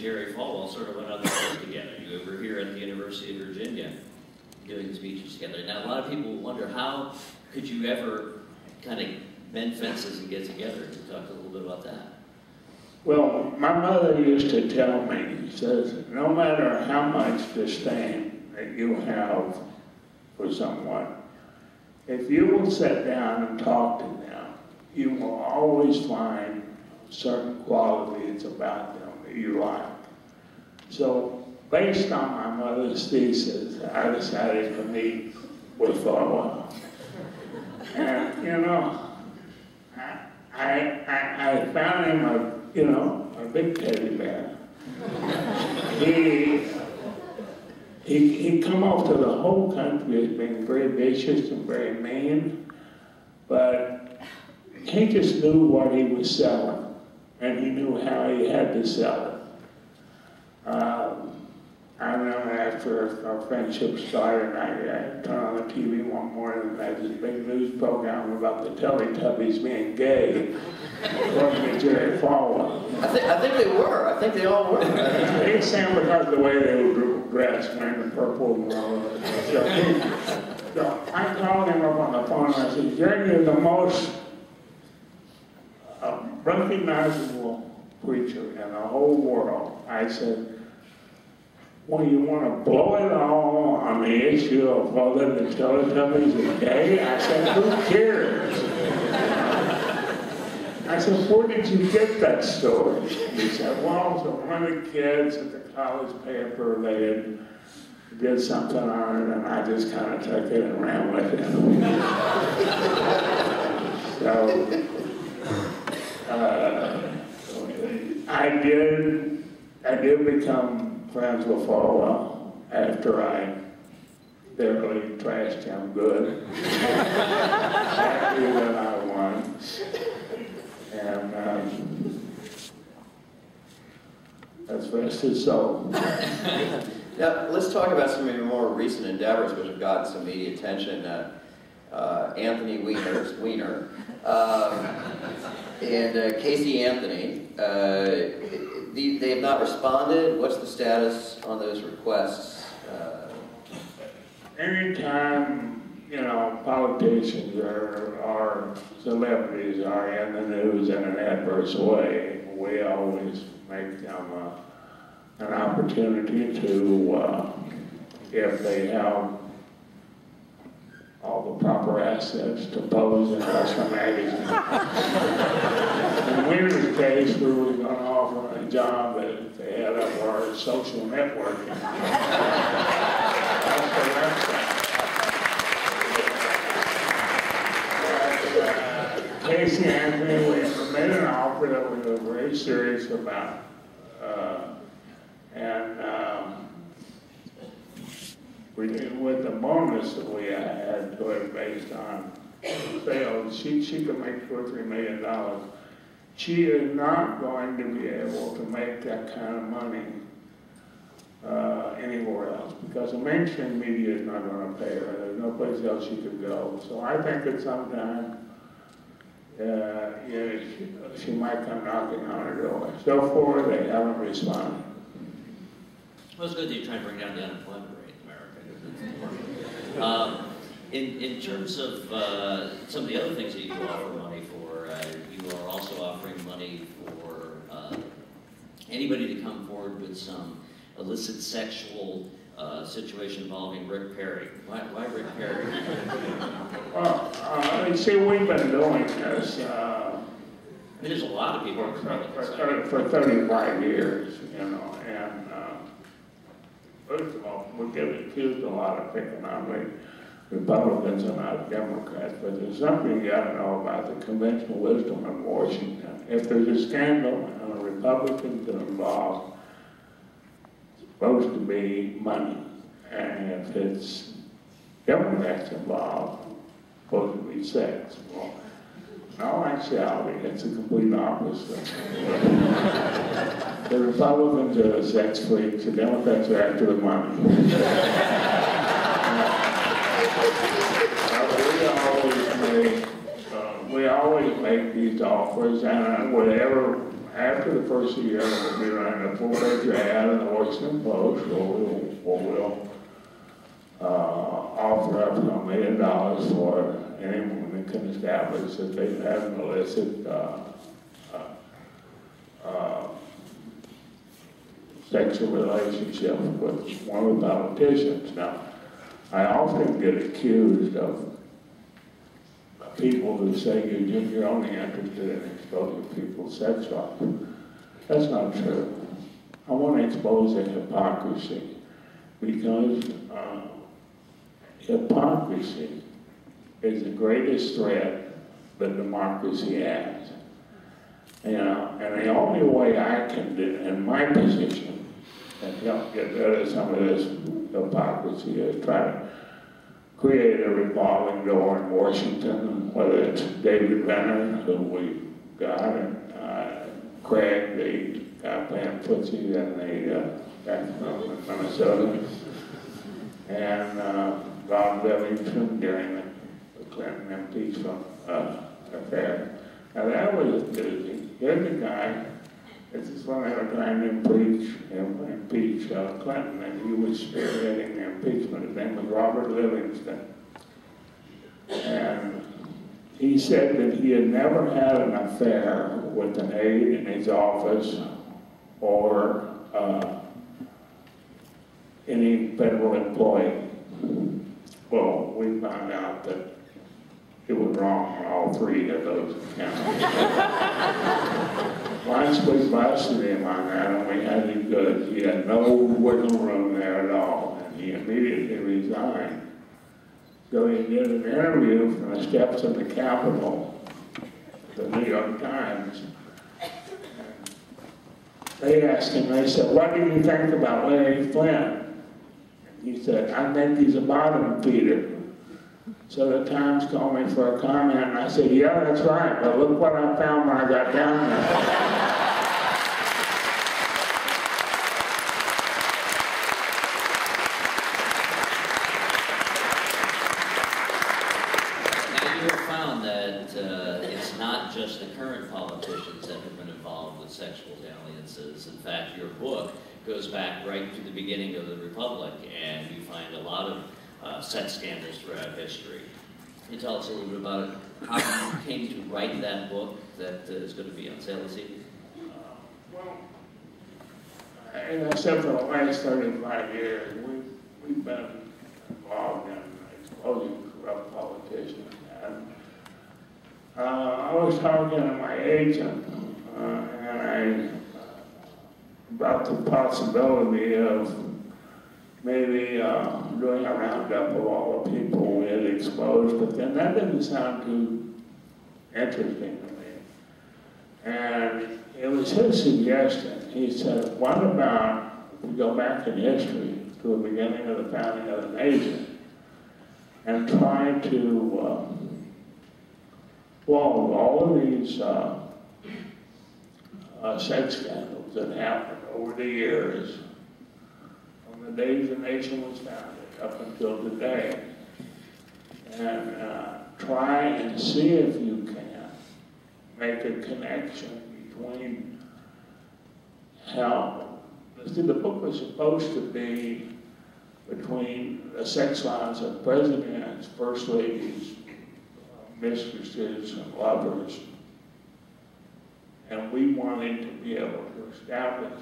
Jerry Falwell sort of went on the road together. You were here at the University of Virginia giving speeches together. Now, a lot of people wonder, how could you ever kind of mend fences and get together? Can you talk a little bit about that? Well, my mother used to tell me, she says, no matter how much disdain that you have for someone, if you will sit down and talk to them, you will always find certain qualities about them that you like. So, based on my mother's thesis, I decided to meet with Falwell. And, you know, I found him a big teddy bear. He come off to the whole country as being very vicious and very mean, but he just knew what he was selling, and he knew how he had to sell it. I remember after our friendship started, I turned on the TV one morning and had this big news program about the Teletubbies being gay, according to Jerry Falwell. I think they were. I think they all were. They sang because of the way they were dressed, wearing the purple and all of that. So I called him up on the phone and I said, Jerry, you're the most recognizable preacher in the whole world. I said, well, you want to blow it all on the issue of whether the Teletubbies are gay? I said, who cares? I said, where did you get that story? He said, well, so one of the kids at the college paper, they did something on it, and I just kind of took it and ran with it. So, I did become friends with Falwell after I barely trashed him good. Happy that I won. And that's rest his soul. Now, let's talk about some of your more recent endeavors which have gotten some media attention. Anthony Weiner and Casey Anthony. They have not responded. What's the status on those requests? Anytime, politicians or celebrities are in the news in an adverse way, we always make them an opportunity to, if they have all the proper assets, to pose in Western magazine. In Weiner's case, we were going to offer a job that they had up our social networking. Casey Anthony, we made an offer that we were very serious about. We did with the bonus that we had to it based on sales. She could make $2 or $3 million. She is not going to be able to make that kind of money anywhere else because the mainstream media is not going to pay her. There's no place else she could go. So I think that sometime she might come knocking on her door. So far, they haven't responded. Well, it's good that you're trying to bring down the unemployment rate in America. In terms of some of the other things that you offer money for, you are also offering money for anybody to come forward with some illicit sexual situation involving Rick Perry. Why Rick Perry? Well, you see, we've been doing this there's a lot of people for 35 years, and first of all, we get accused a lot of picking on the Republicans and not Democrats, but there's something you got to know about the conventional wisdom in Washington. If there's a scandal and the Republicans are involved, it's supposed to be money. And if it's Democrats involved, it's supposed to be sex. Well, in all actuality, it's the complete opposite. The Republicans are the sex freaks, the Democrats are after the money. We always make these offers, and whatever after the first year, we'll be running a full-page ad in the Washington Post, where we'll offer up $1 million for anyone that can establish that they've had an illicit sexual relationship with one of the politicians. Now, I often get accused of people who say you're only interested in exposing people's sex life. That's not true. I want to expose the hypocrisy, because hypocrisy is the greatest threat that democracy has. You know, and the only way I can do, in my position, and help get rid of some of this hypocrisy is try to create a revolving door in Washington, whether it's David Renner, who we got, and Craig, the guy playing footsie, and the guy from Minnesota, and Bob Livingston during the Clinton impeachment affair. Now that was a doozy. Here's a guy, this is when they were trying to impeach Clinton, and he was spearheading the impeachment. His name was Robert Livingston. And he said that he had never had an affair with an aide in his office or any federal employee. Well, we found out that he was wrong on all three of those accounts. Once we busted him on that, and we had him good, he had no wiggle room there at all, and he immediately resigned. So he did an interview from the steps of the Capitol, the New York Times. They asked him, they said, "What do you think about Larry Flynt?" He said, "I think he's a bottom feeder." So the Times called me for a comment, and I said, "Yeah, that's right, but look what I found when I got down there." Just the current politicians that have been involved with sexual dalliances. In fact, your book goes back right to the beginning of the Republic, and you find a lot of sex scandals throughout history. Can you tell us a little bit about how you came to write that book that is going to be on sale this evening? Well, as I said, for the last 35 years, we've been involved in exposing corrupt politicians. And I was talking to my agent, about the possibility of maybe doing a roundup of all the people we had exposed, but then that didn't sound too interesting to me. And it was his suggestion. He said, "What about if we go back in history to the beginning of the founding of the nation and try to well, all of these sex scandals that happened over the years, from the days the nation was founded up until today, and try and see if you can make a connection between how, see, the book was supposed to be between the sex lives of presidents, first ladies, mistresses and lovers, and we wanted to be able to establish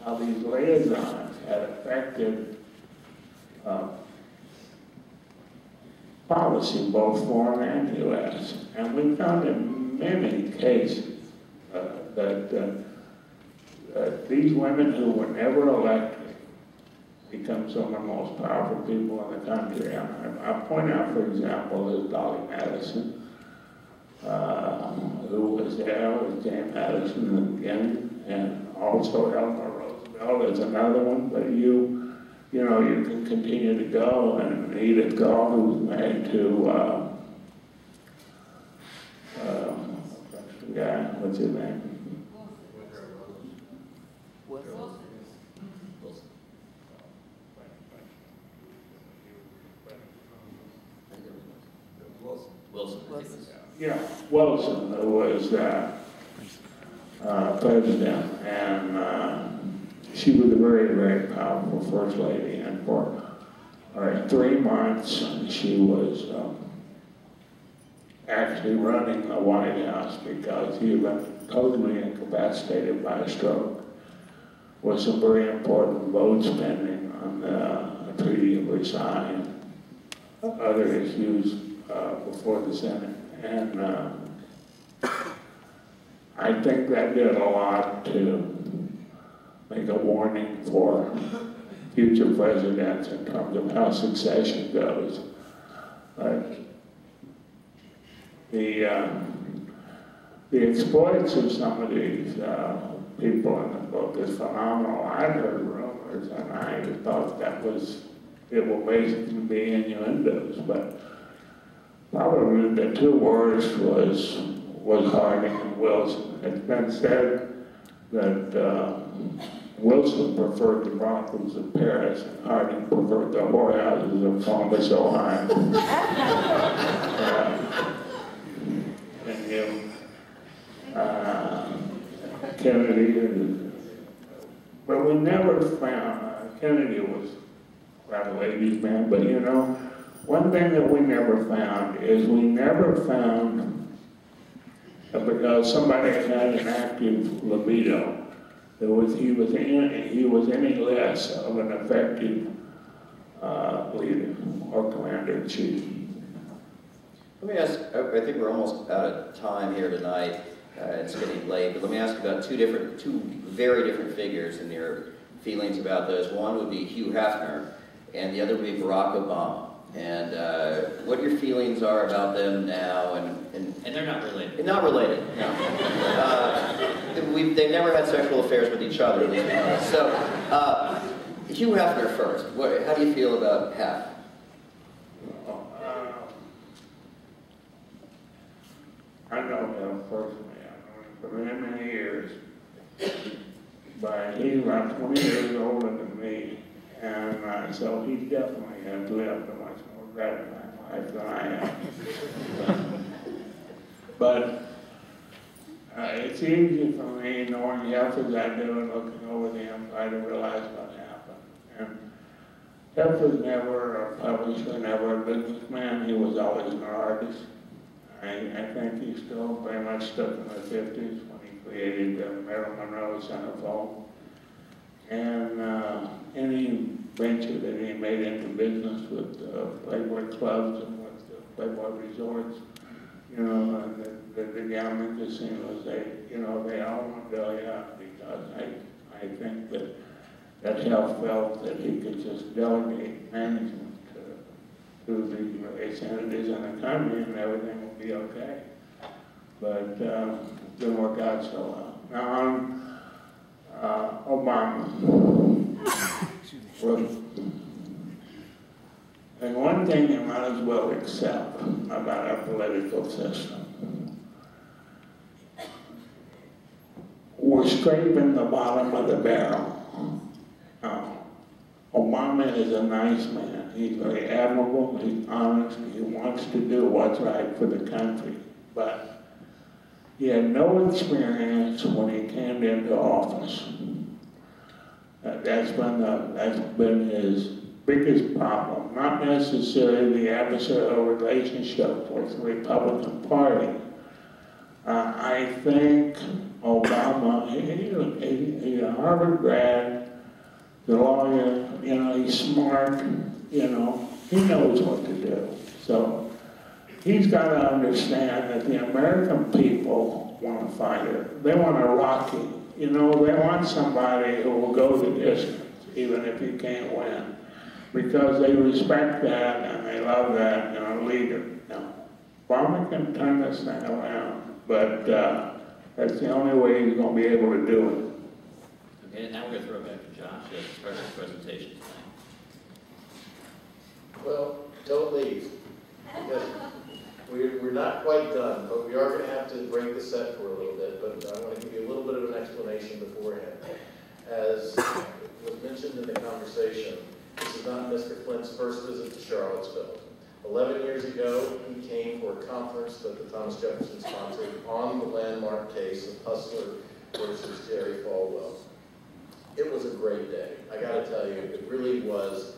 how these liaisons had affected policy, both foreign and U.S. And we found in many cases that these women who were never elected become some of the most powerful people in the country. I point out, for example, is Dolly Madison, who was there with James Madison in the beginning, and also Eleanor Roosevelt is another one. But you know, you can continue to go, and Edith Gall, who was married to the guy, what's his name? Wilson. Wilson. Yeah, Wilson, who was president, and she was a very, very powerful first lady, and for 3 months she was actually running the White House because he had been totally incapacitated by a stroke, with some very important votes pending on the Treaty of Versailles and other issues before the Senate. And I think that did a lot to make a warning for future presidents in terms of how succession goes. The exploits of some of these people in the book is phenomenal. I'd heard rumors, and I thought it will basically be innuendos, but probably the 2 worst was Harding and Wilson. It's been said that Wilson preferred the brothels of Paris, and Harding preferred the whorehouses of Columbus, Ohio. Kennedy, but we never found, Kennedy was quite a ladies' man, but you know, one thing that we never found is because somebody had an active libido, he was any less of an effective leader or commander-in-chief. Let me ask, I think we're almost out of time here tonight. It's getting late, but let me ask about two very different figures and your feelings about those. One would be Hugh Hefner, and the other would be Barack Obama. And what your feelings are about them now, and they're not related. Not related, no. They've never had sexual affairs with each other. So, Hugh Hefner first. How do you feel about Hef? I know him personally. For many, many years, but he's about 20 years older than me, and so he definitely has lived a much more gratifying life than I have. But it's easy for me, knowing Hef as I do and looking over them, trying to realize what happened. And Hef was never a publisher, never a businessman. He was always an artist. I think he still very much stuck in the 50s when he created the Marilyn Monroe Centerfold. And any venture that he made into business with Playboy clubs and with Playboy resorts, you know, and the gambling casinos, they all went belly up because I think that Hef felt that he could just delegate management to the various entities in the country, and everything will be okay. But didn't work out so well. Now on Obama. And one thing you might as well accept about our political system, we're scraping the bottom of the barrel. Obama is a nice man. He's very admirable, he's honest, he wants to do what's right for the country. But he had no experience when he came into office. That's been his biggest problem. Not necessarily the adversarial relationship with the Republican Party. I think Obama, he's a Harvard grad, the lawyer, you know, he's smart, you know, he knows what to do. So he's got to understand that the American people want a fighter. They want a Rocky. You know, they want somebody who will go the distance, even if he can't win, because they respect that and they love that in a leader. Now, Obama can turn this thing around, but that's the only way he's going to be able to do it. Okay, now we're going to throw it back to Josh to start his presentation tonight. Well, don't leave. Because we're not quite done, but we are going to have to break the set for a little bit, but I want to give you a little bit of an explanation beforehand. As was mentioned in the conversation, this is not Mr. Flynt's first visit to Charlottesville. 11 years ago, he came for a conference that the Thomas Jefferson sponsored on the landmark case of Hustler versus Jerry Falwell. It was a great day. I got to tell you, it really was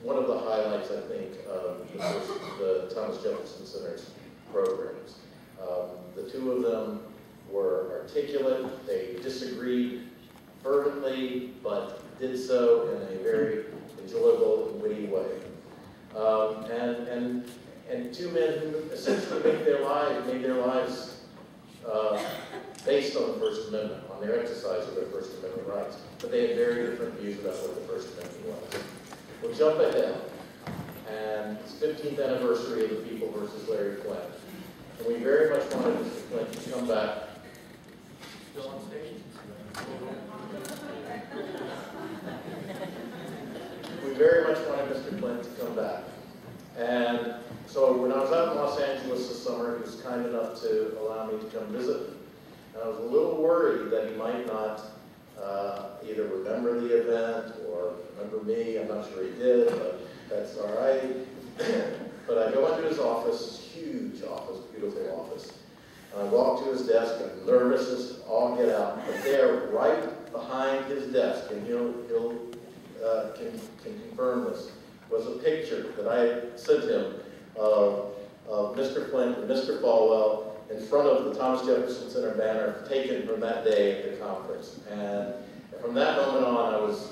one of the highlights, I think, of the Thomas Jefferson Center's programs. The two of them were articulate. They disagreed fervently, but did so in a very enjoyable and witty way. And two men who essentially made their lives based on the First Amendment, on their exercise of their First Amendment rights. But they had very different views about what the First Amendment was. We'll jump ahead, and it's 15th anniversary of the People versus Larry Flynt. And we very much wanted Mr. Flynt to come back. Still on stage? We very much wanted Mr. Flynt to come back. And so when I was out in Los Angeles this summer, he was kind enough to allow me to come visit. And I was a little worried that he might not either remember the event or remember me. I'm not sure he did, but that's all right. But I go into his office, huge office, beautiful office. And I walk to his desk, I'm nervous as all get out. But there, right behind his desk, and he'll can confirm this, was a picture that I had sent him of Mr. Flynt and Mr. Falwell in front of the Thomas Jefferson Center banner taken from that day at the conference. And from that moment on, I was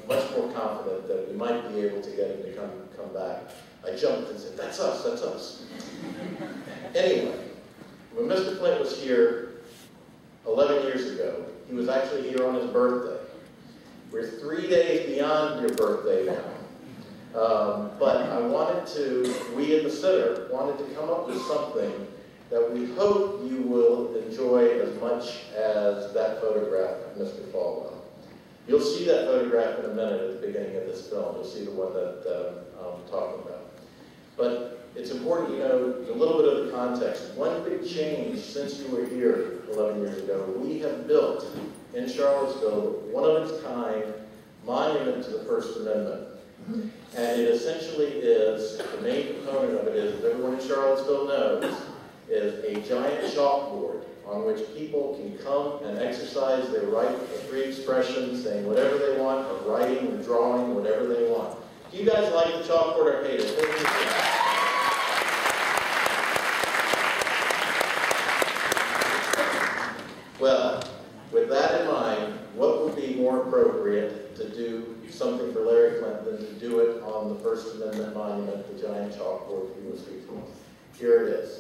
much more confident that we might be able to get him to come back. I jumped and said, that's us, that's us. Anyway, when Mr. Flynt was here 11 years ago, he was actually here on his birthday. We're 3 days beyond your birthday now. But I wanted to, we at the center wanted to come up with something that we hope you will enjoy as much as that photograph of Mr. Falwell. You'll see that photograph in a minute at the beginning of this film. You'll see the one that I'm talking about. But it's important you know a little bit of the context. One big change since you were here 11 years ago, we have built in Charlottesville one of its kind monument to the First Amendment. And it essentially is, the main component of it is, as everyone in Charlottesville knows, is a giant chalkboard on which people can come and exercise their right of free expression, saying whatever they want, or writing or drawing, whatever they want. Do you guys like the chalkboard or hate it? Well, with that in mind, what would be more appropriate to do something for Larry Flynt than to do it on the First Amendment monument, the giant chalkboard he was speaking of? Here it is.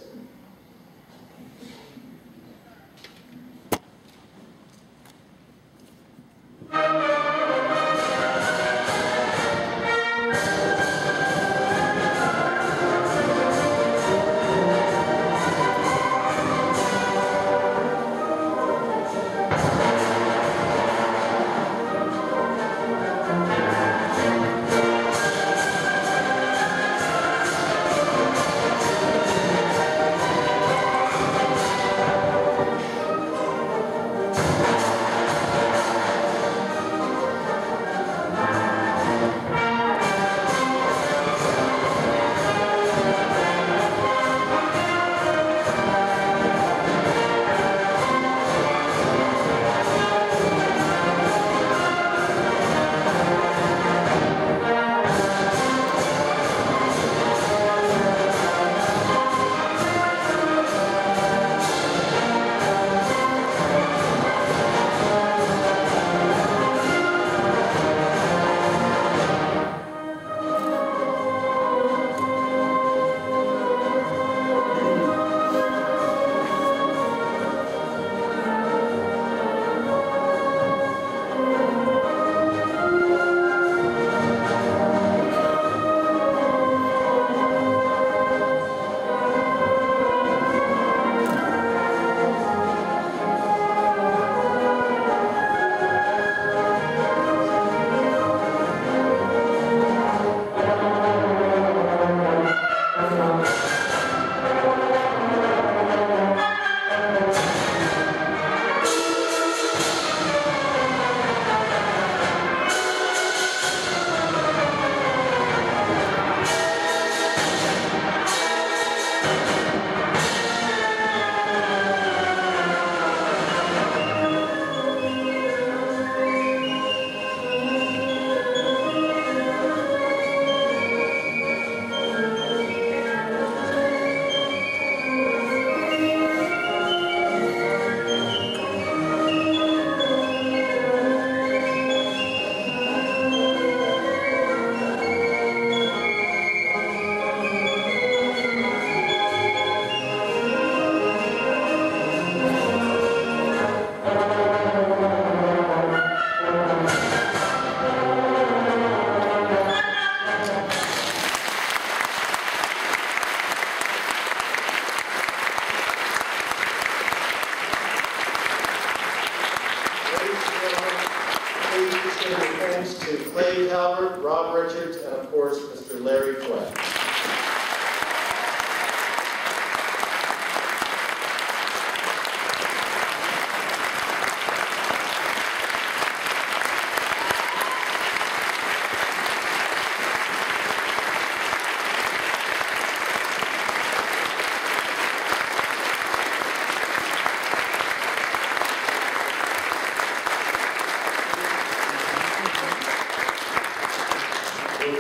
to Clay Calvert, Rob Richards, and of course, Mr. Larry Flynt.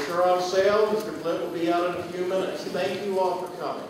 Books are on sale. Mr. Flint will be out in a few minutes. Thank you all for coming.